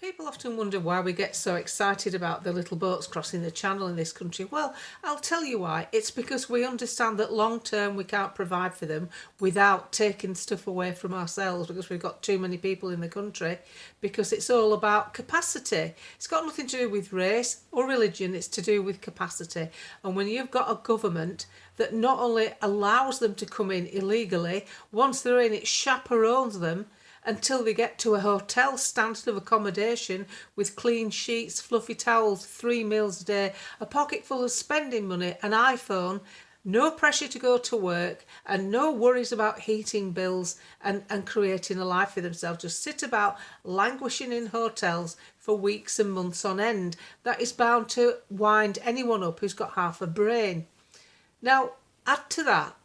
People often wonder why we get so excited about the little boats crossing the channel in this country. Well, I'll tell you why. It's because we understand that long term we can't provide for them without taking stuff away from ourselves, because we've got too many people in the country, because it's all about capacity. It's got nothing to do with race or religion, it's to do with capacity. And when you've got a government that not only allows them to come in illegally, once they're in, it chaperones them until they get to a hotel standard of accommodation with clean sheets, fluffy towels, 3 meals a day, a pocket full of spending money, an iPhone, no pressure to go to work, and no worries about heating bills and creating a life for themselves. Just sit about languishing in hotels for weeks and months on end. That is bound to wind anyone up who's got half a brain. Now, add to that,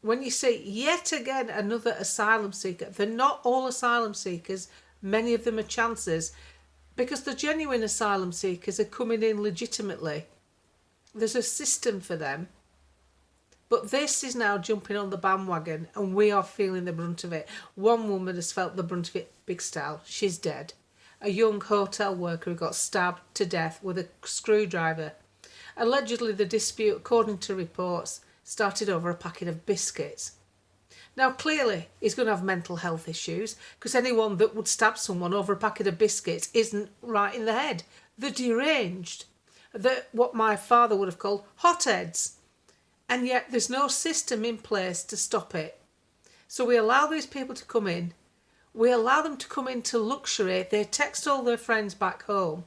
when you see yet again another asylum seeker, they're not all asylum seekers, many of them are chances, because the genuine asylum seekers are coming in legitimately. There's a system for them, but this is now jumping on the bandwagon and we are feeling the brunt of it. One woman has felt the brunt of it big style. She's dead. A young hotel worker who got stabbed to death with a screwdriver. Allegedly, the dispute, according to reports, started over a packet of biscuits. Now, clearly, he's going to have mental health issues, because anyone that would stab someone over a packet of biscuits isn't right in the head. They're deranged. They're what my father would have called hotheads. And yet there's no system in place to stop it. So we allow these people to come in. We allow them to come into luxury. They text all their friends back home.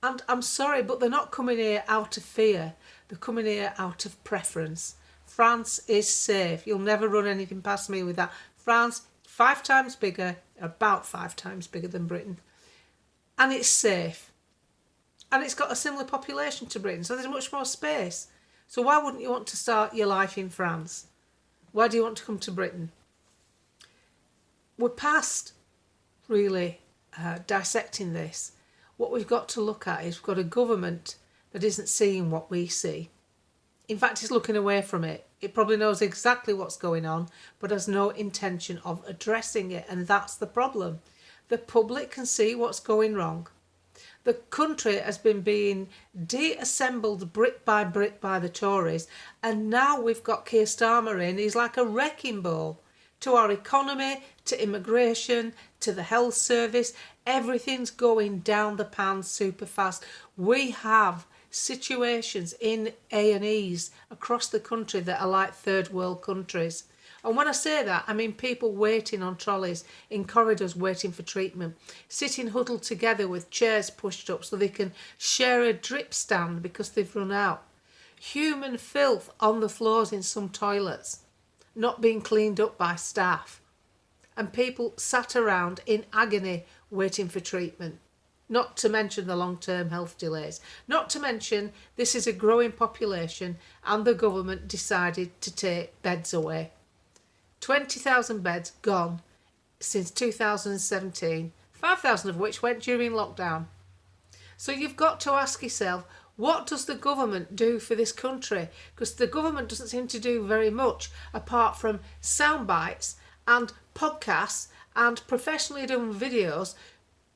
And I'm sorry, but they're not coming here out of fear. They're coming here out of preference. France is safe. You'll never run anything past me with that. France, 5 times bigger, about 5 times bigger than Britain. And it's safe. And it's got a similar population to Britain, so there's much more space. So why wouldn't you want to start your life in France? Why do you want to come to Britain? We're past really dissecting this. What we've got to look at is we've got a government that isn't seeing what we see. In fact, it's looking away from it. It probably knows exactly what's going on, but has no intention of addressing it, and that's the problem. The public can see what's going wrong. The country has been being deassembled brick by the Tories, and now we've got Keir Starmer in. He's like a wrecking ball to our economy, to immigration, to the health service. Everything's going down the pan super fast. We have situations in A&Es across the country that are like third world countries. And when I say that, I mean people waiting on trolleys, in corridors waiting for treatment, sitting huddled together with chairs pushed up so they can share a drip stand because they've run out. Human filth on the floors in some toilets, not being cleaned up by staff. And people sat around in agony waiting for treatment. Not to mention the long-term health delays. Not to mention this is a growing population and the government decided to take beds away. 20,000 beds gone since 2017, 5,000 of which went during lockdown. So you've got to ask yourself, what does the government do for this country? Because the government doesn't seem to do very much apart from sound bites and podcasts and professionally done videos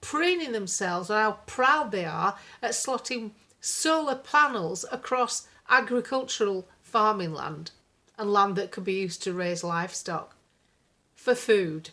preening themselves on how proud they are at slotting solar panels across agricultural farming land and land that could be used to raise livestock for food.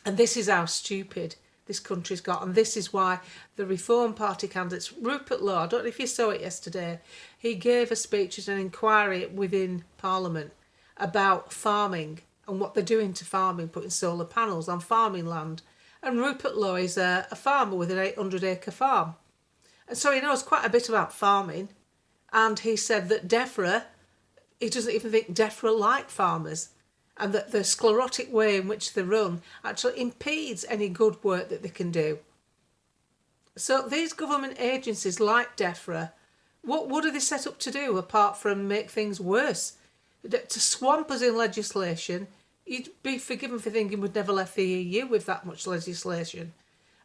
And this is how stupid this country's got, and this is why the Reform Party candidates, Rupert Lowe, I don't know if you saw it yesterday, he gave a speech at an inquiry within Parliament about farming and what they're doing to farming, putting solar panels on farming land. And Rupert Lowe is a farmer with an 800-acre farm. And so he knows quite a bit about farming. And he said that DEFRA, he doesn't even think DEFRA like farmers. And that the sclerotic way in which they run actually impedes any good work that they can do. So these government agencies like DEFRA, what are they set up to do apart from make things worse? To swamp us in legislation. You'd be forgiven for thinking we'd never left the EU with that much legislation.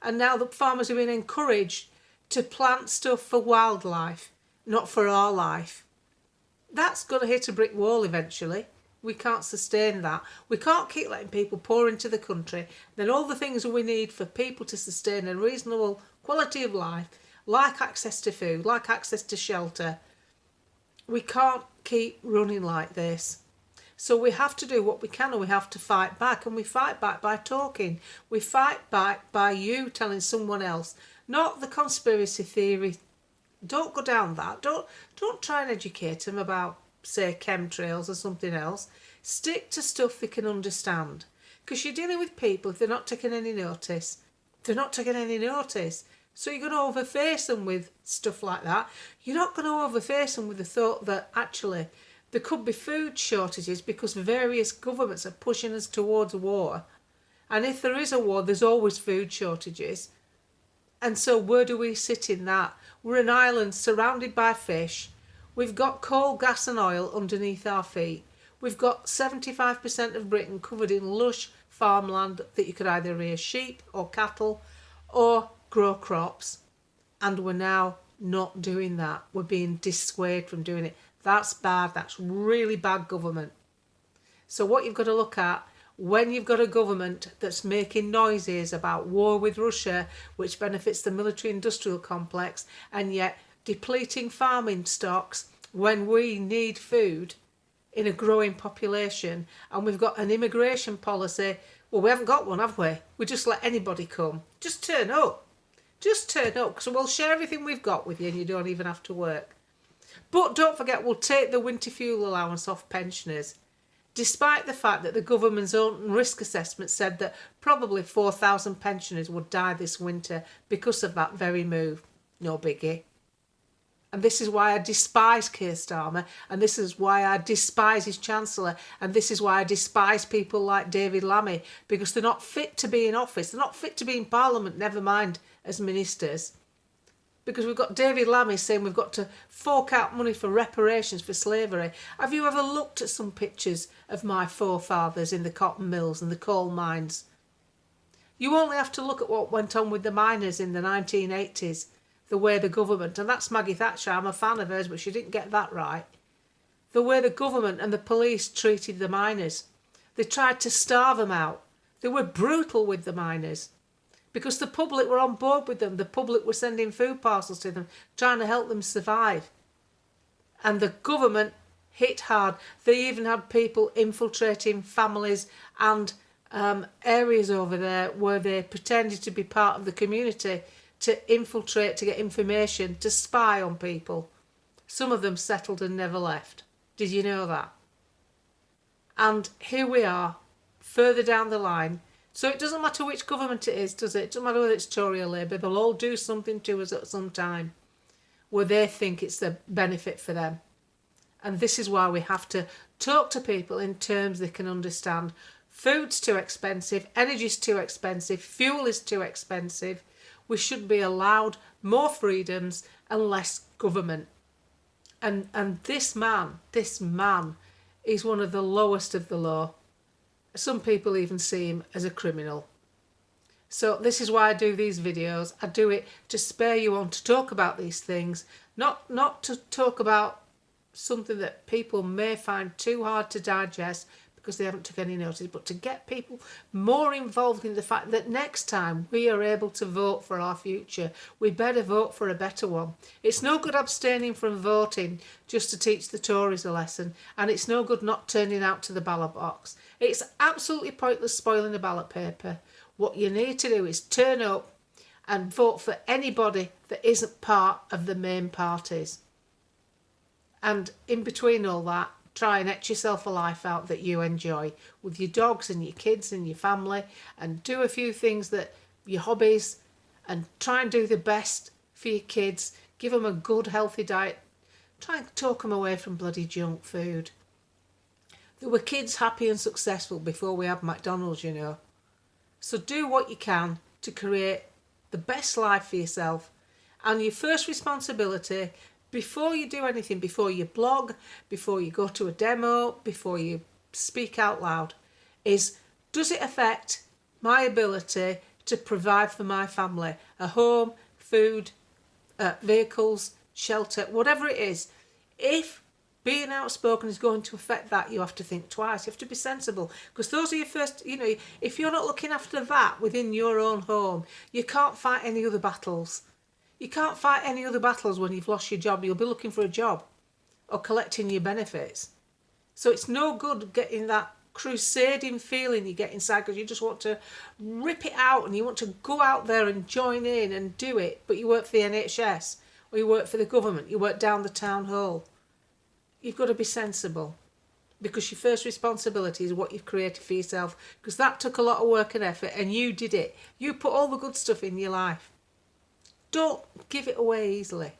And now the farmers are being encouraged to plant stuff for wildlife, not for our life. That's going to hit a brick wall eventually. We can't sustain that. We can't keep letting people pour into the country. Then all the things we need for people to sustain a reasonable quality of life, like access to food, like access to shelter, we can't keep running like this. So we have to do what we can, and we have to fight back. And we fight back by talking. We fight back by you telling someone else, not the conspiracy theory. Don't go down that. Don't try and educate them about, say, chemtrails or something else. Stick to stuff they can understand. Because you're dealing with people, if they're not taking any notice, they're not taking any notice. So you're going to overface them with stuff like that. You're not going to overface them with the thought that actually there could be food shortages because various governments are pushing us towards a war. And if there is a war, there's always food shortages. And so where do we sit in that? We're an island surrounded by fish. We've got coal, gas and oil underneath our feet. We've got 75% of Britain covered in lush farmland that you could either rear sheep or cattle or grow crops. And we're now not doing that. We're being dissuaded from doing it. That's bad. That's really bad government. So what you've got to look at when you've got a government that's making noises about war with Russia, which benefits the military-industrial complex, and yet depleting farming stocks when we need food in a growing population, and we've got an immigration policy. Well, we haven't got one, have we? We just let anybody come. Just turn up. Just turn up, because we'll share everything we've got with you and you don't even have to work. But don't forget, we'll take the winter fuel allowance off pensioners, despite the fact that the government's own risk assessment said that probably 4,000 pensioners would die this winter because of that very move. No biggie. And this is why I despise Keir Starmer, and this is why I despise his Chancellor, and this is why I despise people like David Lammy, because they're not fit to be in office. They're not fit to be in Parliament, never mind as ministers. Because we've got David Lammy saying we've got to fork out money for reparations for slavery. Have you ever looked at some pictures of my forefathers in the cotton mills and the coal mines? You only have to look at what went on with the miners in the 1980s, the way the government, and that's Maggie Thatcher, I'm a fan of hers, but she didn't get that right. The way the government and the police treated the miners. They tried to starve them out. They were brutal with the miners. Because the public were on board with them. The public were sending food parcels to them, trying to help them survive. And the government hit hard. They even had people infiltrating families and areas over there where they pretended to be part of the community to infiltrate, to get information, to spy on people. Some of them settled and never left. Did you know that? And here we are, further down the line. So it doesn't matter which government it is, does it? It doesn't matter whether it's Tory or Labour. They'll all do something to us at some time where they think it's the benefit for them. And this is why we have to talk to people in terms they can understand. Food's too expensive, energy's too expensive, fuel is too expensive. We should be allowed more freedoms and less government. And this man is one of the lowest of the low. Some people even see him as a criminal. So this is why I do these videos. I do it to spur you on to talk about these things, not to talk about something that people may find too hard to digest because they haven't took any notice, but to get people more involved in the fact that next time we are able to vote for our future, we better vote for a better one. It's no good abstaining from voting just to teach the Tories a lesson, and it's no good not turning out to the ballot box. It's absolutely pointless spoiling the ballot paper. What you need to do is turn up and vote for anybody that isn't part of the main parties. And in between all that, try and etch yourself a life out that you enjoy with your dogs and your kids and your family, and do a few things that your hobbies, and try and do the best for your kids. Give them a good healthy diet. Try and talk them away from bloody junk food. There were kids happy and successful before we had McDonald's, you know. So do what you can to create the best life for yourself. And your first responsibility, before you do anything, before you blog, before you go to a demo, before you speak out loud, is, does it affect my ability to provide for my family? A home, food, vehicles, shelter, whatever it is. If being outspoken is going to affect that, you have to think twice. You have to be sensible, because those are your first, if you're not looking after that within your own home, you can't fight any other battles. You can't fight any other battles when you've lost your job. You'll be looking for a job or collecting your benefits. So it's no good getting that crusading feeling you get inside, because you just want to rip it out and you want to go out there and join in and do it, but you work for the NHS or you work for the government, you work down the town hall. You've got to be sensible, because your first responsibility is what you've created for yourself, because that took a lot of work and effort and you did it. You put all the good stuff in your life. Don't give it away easily.